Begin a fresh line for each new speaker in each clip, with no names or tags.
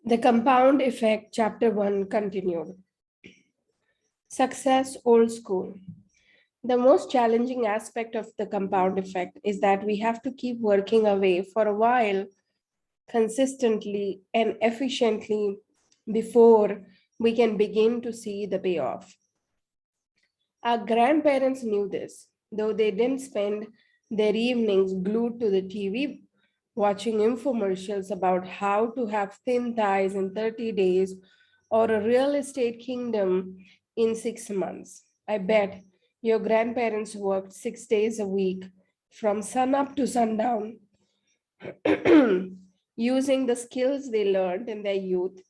The Compound Effect, Chapter 1 continued. Success Old School. The most challenging aspect of the compound effect is that we have to keep working away for a while, consistently and efficiently, before we can begin to see the payoff. Our grandparents knew this, though they didn't spend their evenings glued to the TV watching infomercials about how to have thin thighs in 30 days or a real estate kingdom in 6 months. I bet your grandparents worked 6 days a week from sunup to sundown, using the skills they learned in their youth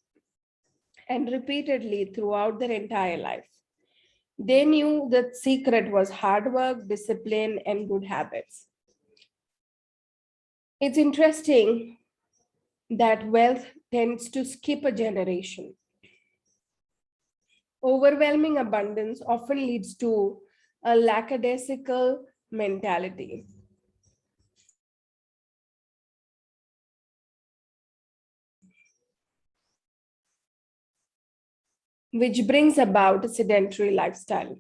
and repeatedly throughout their entire life. They knew the secret was hard work, discipline, and good habits. It's interesting that wealth tends to skip a generation. Overwhelming abundance often leads to a lackadaisical mentality. Which brings about a sedentary lifestyle.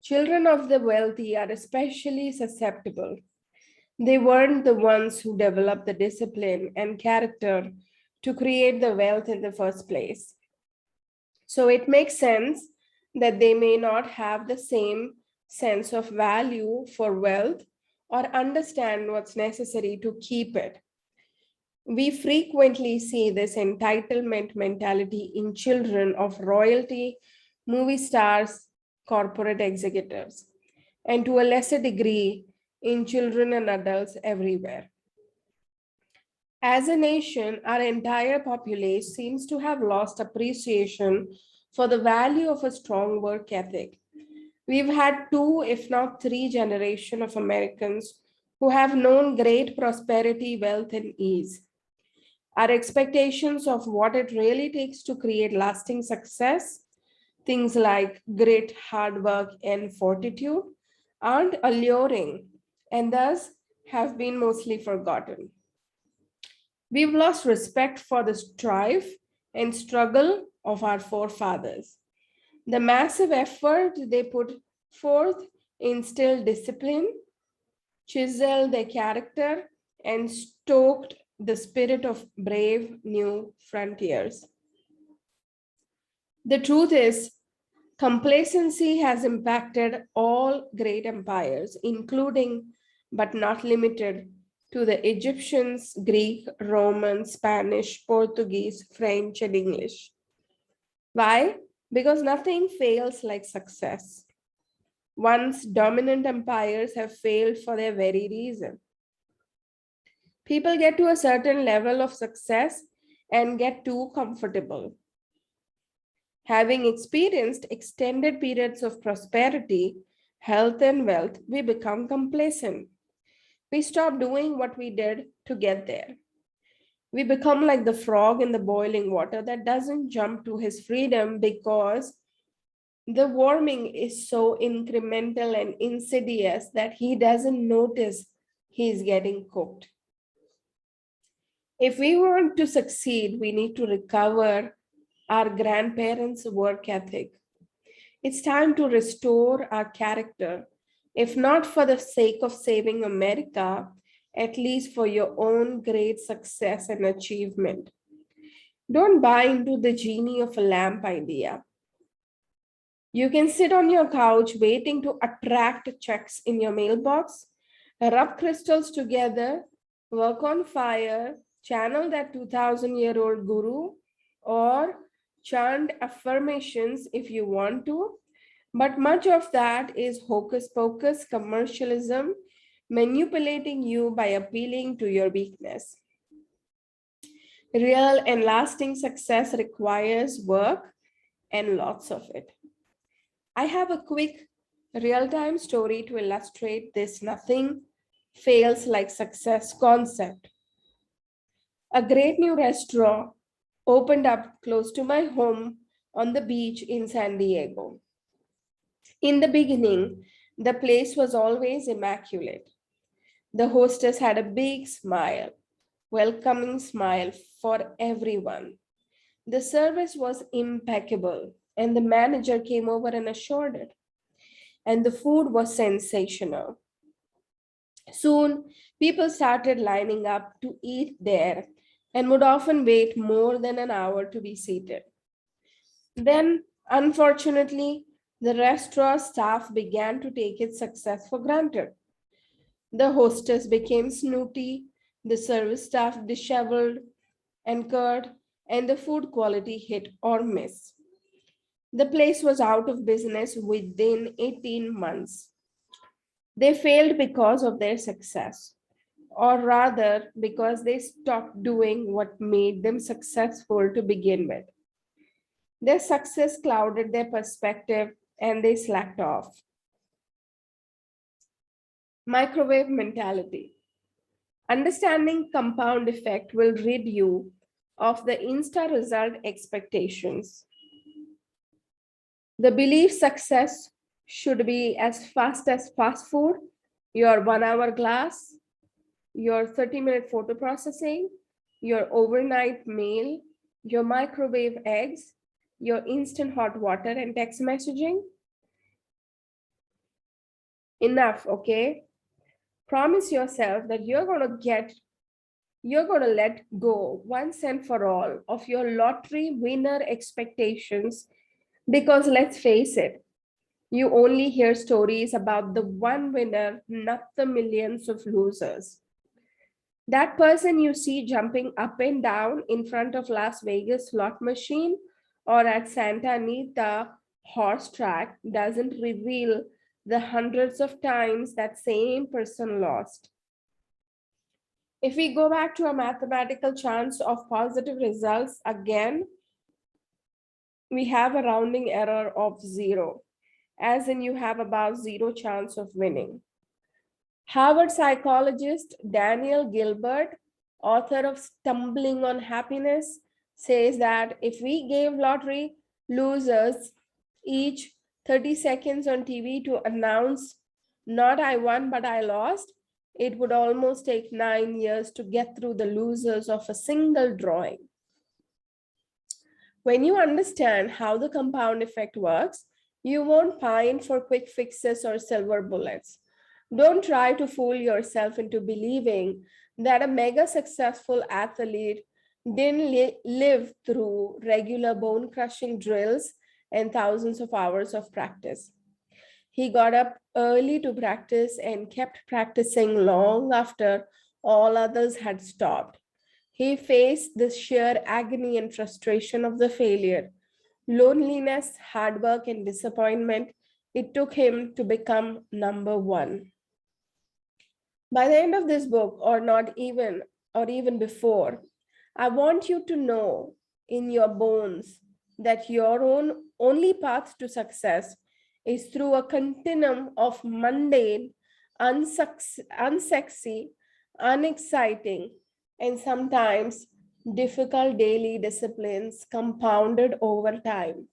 Children of the wealthy are especially susceptible. They weren't the ones who developed the discipline and character to create the wealth in the first place. So it makes sense that they may not have the same sense of value for wealth or understand what's necessary to keep it. We frequently see this entitlement mentality in children of royalty, movie stars, corporate executives, and to a lesser degree in children and adults everywhere. As a nation, our entire populace seems to have lost appreciation for the value of a strong work ethic. We've had two, if not three, generations of Americans who have known great prosperity, wealth, and ease. Our expectations of what it really takes to create lasting success, things like grit, hard work, and fortitude, aren't alluring and thus have been mostly forgotten. We've lost respect for the strife and struggle of our forefathers. The massive effort they put forth instilled discipline, chiseled their character, and stoked the spirit of brave new frontiers. The truth is, complacency has impacted all great empires, including but not limited to the Egyptians, Greek, Roman, Spanish, Portuguese, French, and English. Why? Because nothing fails like success. Once dominant empires have failed for their very reason. People get to a certain level of success and get too comfortable. Having experienced extended periods of prosperity, health, and wealth, we become complacent. We stop doing what we did to get there. We become like the frog in the boiling water that doesn't jump to his freedom because the warming is so incremental and insidious that he doesn't notice he's getting cooked. If we want to succeed, we need to recover our grandparents' work ethic. It's time to restore our character, if not for the sake of saving America, at least for your own great success and achievement. Don't buy into the genie of a lamp idea. You can sit on your couch waiting to attract checks in your mailbox, rub crystals together, work on fire, channel that 2,000-year-old guru, or chant affirmations if you want to. But much of that is hocus pocus commercialism, manipulating you by appealing to your weakness. Real and lasting success requires work and lots of it. I have a quick real-time story to illustrate this nothing fails like success concept. A great new restaurant opened up close to my home on the beach in San Diego. In the beginning, the place was always immaculate. The hostess had a big smile, welcoming smile for everyone. The service was impeccable, and the manager came over and assured it. And the food was sensational. Soon, people started lining up to eat there and would often wait more than an hour to be seated. Then, unfortunately, the restaurant staff began to take its success for granted. The hostess became snooty, the service staff disheveled and curt, and the food quality hit or miss. The place was out of business within 18 months. They failed because of their success, or rather, because they stopped doing what made them successful to begin with. Their success clouded their perspective and they slacked off. Microwave mentality. Understanding compound effect will rid you of the insta result expectations. The belief success should be as fast as fast food, your 1 hour glass, your 30-minute photo processing, your overnight mail, your microwave eggs, your instant hot water and text messaging. Enough, okay? Promise yourself that you're going to let go once and for all of your lottery winner expectations, because let's face it, you only hear stories about the one winner, not the millions of losers. That person you see jumping up and down in front of Las Vegas slot machine or at Santa Anita horse track doesn't reveal the hundreds of times that same person lost. If we go back to a mathematical chance of positive results again, we have a rounding error of 0, as in you have about 0 chance of winning. Harvard psychologist Daniel Gilbert, author of Stumbling on Happiness, says that if we gave lottery losers each 30 seconds on TV to announce, not I won, but I lost, it would almost take 9 years to get through the losers of a single drawing. When you understand how the compound effect works, you won't pine for quick fixes or silver bullets. Don't try to fool yourself into believing that a mega successful athlete didn't live through regular bone crushing drills and thousands of hours of practice. He got up early to practice and kept practicing long after all others had stopped. He faced the sheer agony and frustration of the failure, loneliness, hard work, and disappointment it took him to become number one. By the end of this book, or even before, I want you to know in your bones that your only path to success is through a continuum of mundane, unsexy, unexciting, and sometimes difficult daily disciplines compounded over time.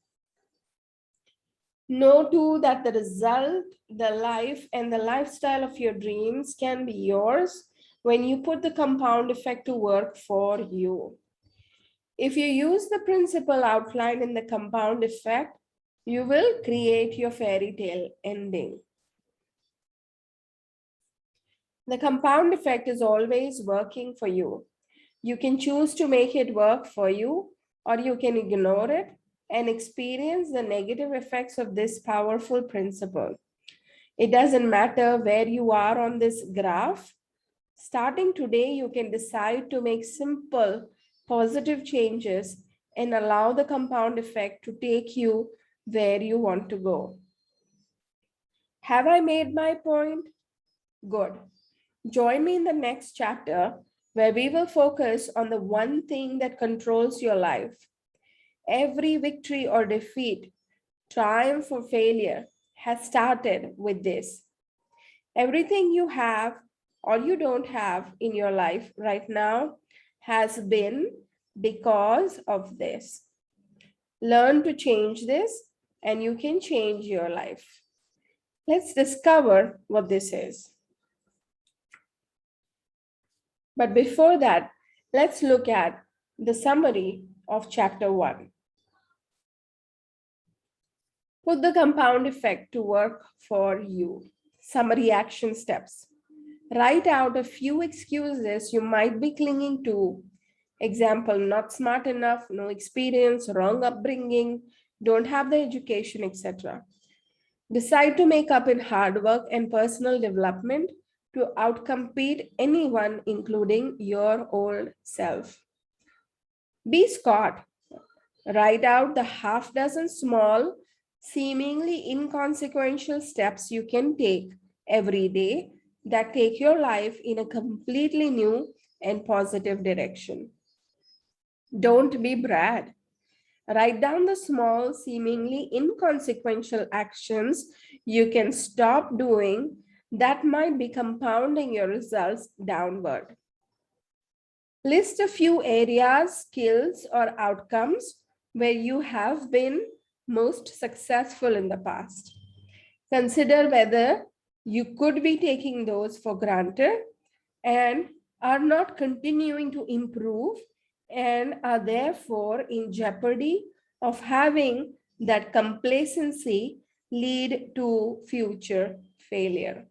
Know too that the result, the life, and the lifestyle of your dreams can be yours when you put the compound effect to work for you. If you use the principle outlined in the compound effect, you will create your fairy tale ending. The compound effect is always working for you. You can choose to make it work for you, or you can ignore it and experience the negative effects of this powerful principle. It doesn't matter where you are on this graph. Starting today, you can decide to make simple, positive changes and allow the compound effect to take you where you want to go. Have I made my point? Good. Join me in the next chapter where we will focus on the one thing that controls your life. Every victory or defeat, triumph or failure has started with this. Everything you have or you don't have in your life right now has been because of this. Learn to change this and you can change your life. Let's discover what this is. But before that, let's look at the summary of chapter 1. Put the compound effect to work for you. Summary action steps. Write out a few excuses you might be clinging to. Example, not smart enough, no experience, wrong upbringing, don't have the education, etc. Decide to make up in hard work and personal development to outcompete anyone, including your old self. Be Scott. Write out the half dozen small, seemingly inconsequential steps you can take every day that take your life in a completely new and positive direction. Don't be Brad. Write down the small, seemingly inconsequential actions you can stop doing that might be compounding your results downward. List a few areas, skills, or outcomes where you have been most successful in the past. Consider whether you could be taking those for granted and are not continuing to improve and are therefore in jeopardy of having that complacency lead to future failure.